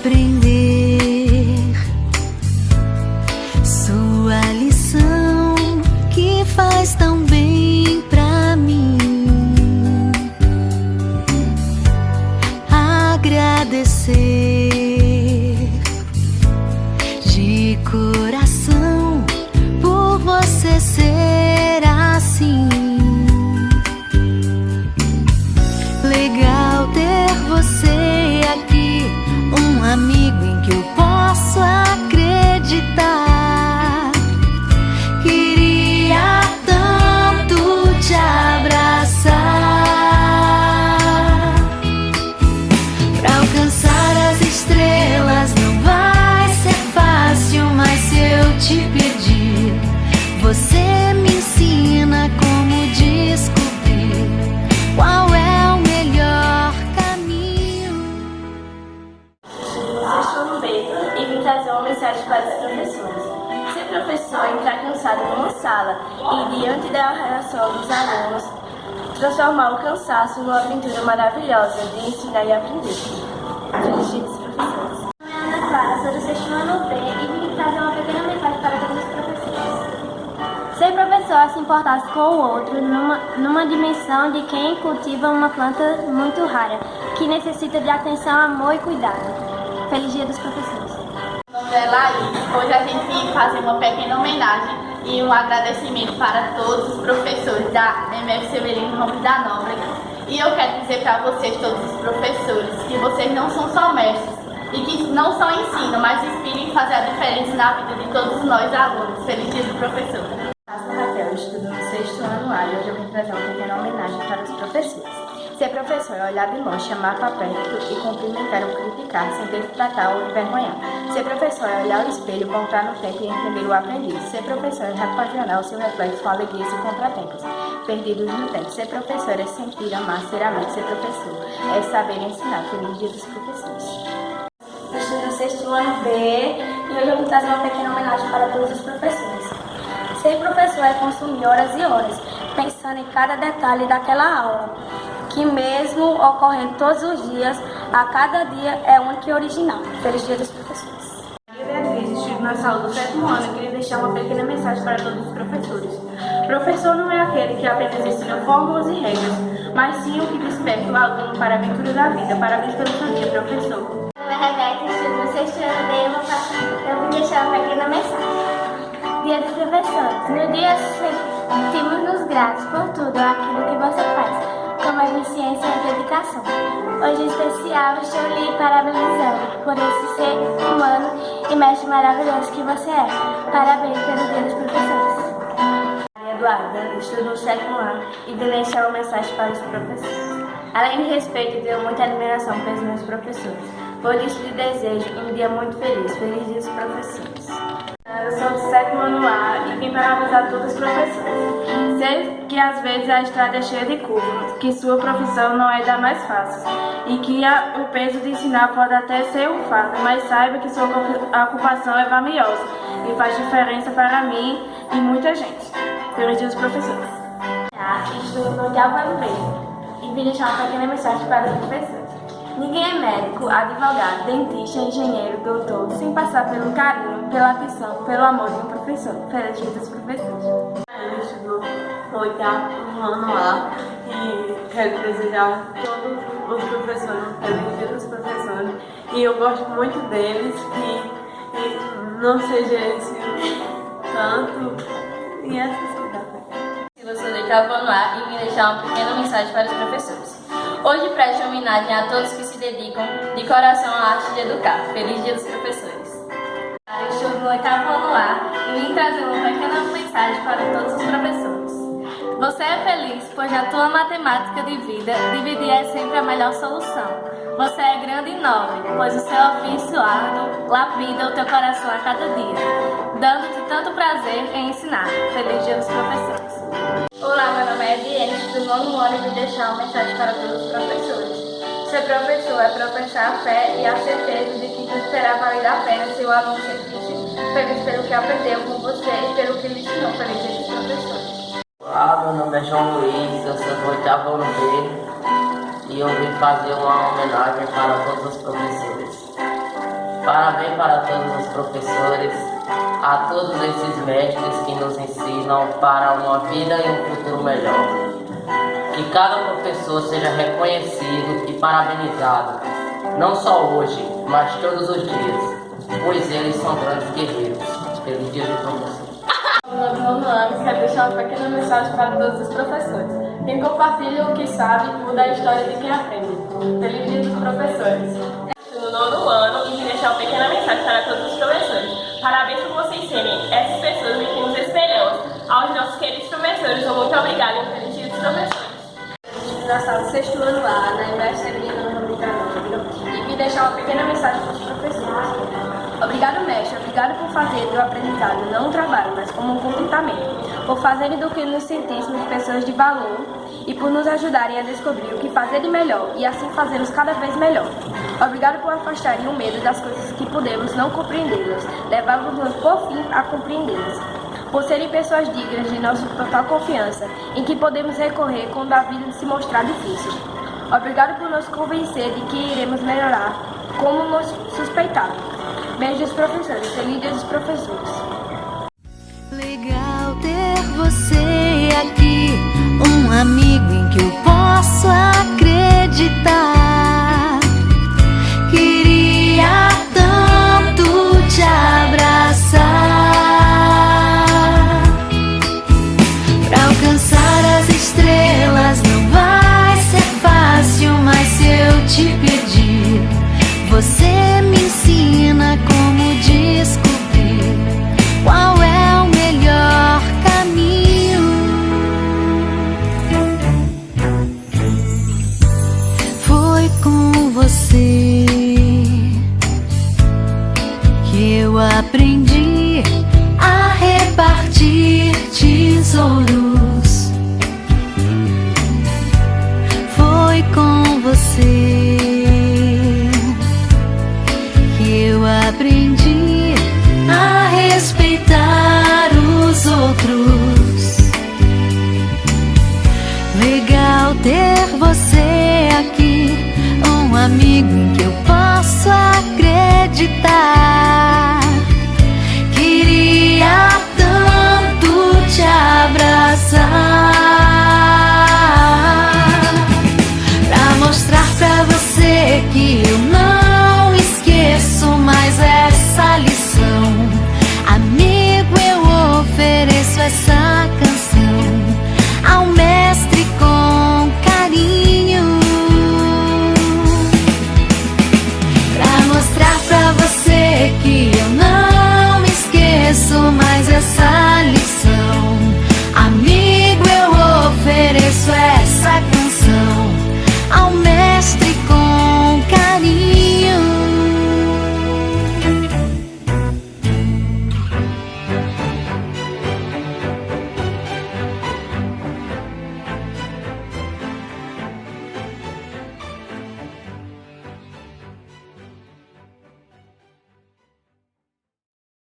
aprender sua lição que faz tão bem pra mim. Agradecer de coração por você ser assim. Legal ter você aqui, um amigo em que eu posso acreditar. Queria tanto te abraçar. Pra alcançar as estrelas não vai ser fácil, mas se eu te pedir, você me ensina como descobrir qual é o melhor caminho. Sexto ano B e vim trazer uma mensagem para os professores. Ser professor é entrar cansado numa sala e, diante da reação dos alunos, transformar o cansaço numa aventura maravilhosa de ensinar e aprender. Feliz dia dos professores. Meu nome é Ana Clara, sou do sexto ano B e vim trazer uma pequena mensagem para todos os professores. Ser professor é se importar com o outro numa dimensão de quem cultiva uma planta muito rara, que necessita de atenção, amor e cuidado. Feliz dia dos professores. Meu nome é Laís. Hoje a gente vem fazer uma pequena homenagem e um agradecimento para todos os professores da MF Severino Ramos da Nóbrega. E eu quero dizer para vocês, todos os professores, que vocês não são só mestres e que não só ensinam, mas inspiram em fazer a diferença na vida de todos nós alunos. Feliz dia do professor. Eu sou Raquel, estudo no sexto ano A e hoje eu vim trazer uma pequena homenagem para os professores. Ser professor é olhar de longe, chamar para perto e cumprimentar ou criticar sem destratar ou envergonhar. Ser professor é olhar o espelho, voltar no tempo e entender o aprendiz. Ser professor é repaginar o seu reflexo com alegrias e contratempos perdidos no tempo. Ser professor é sentir, amar, ser amigo. Ser professor é saber ensinar. Feliz dia dos professores. Eu estudo no sexto ano B e hoje eu vim trazer uma pequena homenagem para todos os professores. Ser professor é consumir horas e horas, pensando em cada detalhe daquela aula, que mesmo ocorrendo todos os dias, a cada dia é único e original. Feliz dia dos professores. Maria Beatriz, estudo na sala do sétimo ano e queria deixar uma pequena mensagem para todos os professores. Professor não é aquele que apenas ensina fórmulas e regras, mas sim o que desperta o aluno para a aventura da vida. Parabéns pelo seu dia, professor. Meu nome é Rebeca, estudo no sexto ano B e eu vim deixar uma pequena mensagem. Dia dos professores. No dia sentimos-nos gratos por tudo aquilo que você faz, como a eficiência e a dedicação. Hoje em especial estou lhe parabenizando por esse ser humano e mestre maravilhoso que você é. Parabéns pelo dia dos professores. Maria Eduarda, estudo no sétimo ano e vim deixar uma mensagem para os professores. Além de respeito, tenho muita admiração pelos meus professores. Por isso lhe desejo um dia muito feliz. Feliz dia dos professores. Eu sou do sétimo ano A e vim parabenizar todos os professores. Sei que às vezes a estrada é cheia de curvas, que sua profissão não é da mais fácil e que o peso de ensinar pode até ser um fardo, mas saiba que sua ocupação é valiosa e faz diferença para mim e muita gente. Feliz dia dos professores. Estou no oitavo ano B e vim deixar uma pequena mensagem para os professores. Ninguém é médico, advogado, dentista, engenheiro, doutor, sem passar pelo carinho, pela atenção, pelo amor de um professor. Feliz dia dos professores. Eu estudo no oitavo ano A e quero desejar a todos os professores um feliz dia dos professores. E eu gosto muito deles, que não seja esse tanto e essas coisas. Eu sou do oitavo ano A e vim deixar uma pequena mensagem para os professores. Hoje presto homenagem a todos que se dedicam de coração à arte de educar. Feliz dia dos professores. Eu estou no oitavo ano A e vim trazer uma pequena mensagem para todos os professores. Você é feliz, pois na tua matemática de vida, dividir é sempre a melhor solução. Você é grande e nobre, pois o seu ofício árduo lapida o teu coração a cada dia, dando-te tanto prazer em ensinar. Feliz dia dos professores. Olá, meu nome é Ediene, do nono ano e vim deixar uma mensagem para todos os professores. Ser professor é professar a fé e a certeza de que tudo terá valido a pena se o aluno sentisse feliz pelo que aprendeu com você e pelo que lhe ensinou. Feliz dia dos professores. Olá, meu nome é João Luiz, eu sou do oitavo ano B e eu vim fazer uma homenagem para todos os professores. Parabéns para todos os professores, a todos esses mestres que nos ensinam para uma vida e um futuro melhor. Que cada professor seja reconhecido e parabenizado, não só hoje, mas todos os dias, pois eles são grandes guerreiros. Feliz Dia do Professor. No nono ano, quero deixar uma pequena mensagem para todos os professores. Quem compartilha o que sabe, muda a história de quem aprende. Feliz Dia dos Professores. No nono ano, e deixar uma pequena mensagem para todos os professores. Parabéns por vocês serem essas pessoas em que nos espelhamos. Aos nossos queridos professores, muito obrigada e feliz Dia dos Professores. Na sala do 6º ano A, na embaixaria Ana Rodriga Negra, e vim deixar uma pequena mensagem para os professores. Obrigado, mestre. Obrigado por fazer do aprendizado não um trabalho, mas como um contentamento. Por fazerem do que nos sentíssemos pessoas de valor e por nos ajudarem a descobrir o que fazer de melhor e assim fazermos cada vez melhor. Obrigado por afastarem o medo das coisas que podemos não compreendê-las, levando-nos por fim a compreendê-las. Por serem pessoas dignas de nossa total confiança, em que podemos recorrer quando a vida se mostrar difícil. Obrigado por nos convencer de que iremos melhorar, como nos suspeitávamos. Beijos, professores. Feliz Dia dos Professores. Legal ter você aqui, um amigo em que eu posso acreditar. Queria tanto te abraçar. Pra alcançar as estrelas não vai ser fácil, mas se eu te pedir, você me ensina como descobrir qual é o melhor caminho. Foi com você que eu aprendi a repartir tesouros. Foi com você que eu aprendi a respeitar os outros. Legal ter você aqui, um amigo em que eu posso acreditar. Queria tanto te abraçar, pra mostrar pra você que eu não esqueço mais essa lição. Amigo, eu ofereço essa canção ao mestre com carinho, pra mostrar pra você que eu não esqueço mais essa lição.